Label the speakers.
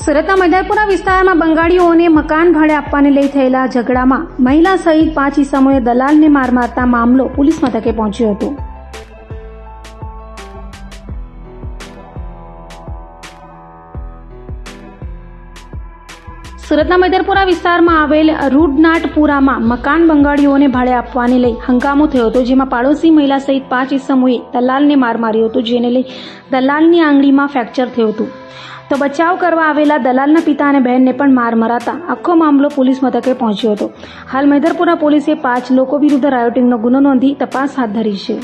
Speaker 1: સુરતના મૈદરપુરા વિસ્તારમાં બંગાળીઓને મકાન ભાડે આપવાને લઈ થયેલા ઝઘડામાં મહિલા સહિત 5 ઇસમોએ દલાલને માર મારતા મામલો પોલીસ મથકે પહોંચ્યો હતો. સુરતના મૈદરપુરા વિસ્તારમાં આવેલ રૂડનાટપુરામાં મકાન બંગાળીઓને ભાડે આપવાને લઈ હંગામો થયો હતો, જેમાં પાડોશી મહિલા સહિત 5 ઇસમોએ દલાલને માર માર્યો હતો, જેને લઈ દલાલની આંગળીમાં ફ્રેક્ચર થયું હતું. તો બચાવ કરવા આવેલા દલાલના પિતા અને બહેનને પણ માર મરાતા આખો મામલો પોલીસ મથકે પહોંચ્યો હતો. હાલ મૈદરપુરા પોલીસે 5 લોકો વિરુદ્ધ રાયોટિંગનો ગુનો નોંધી તપાસ હાથ ધરી છે.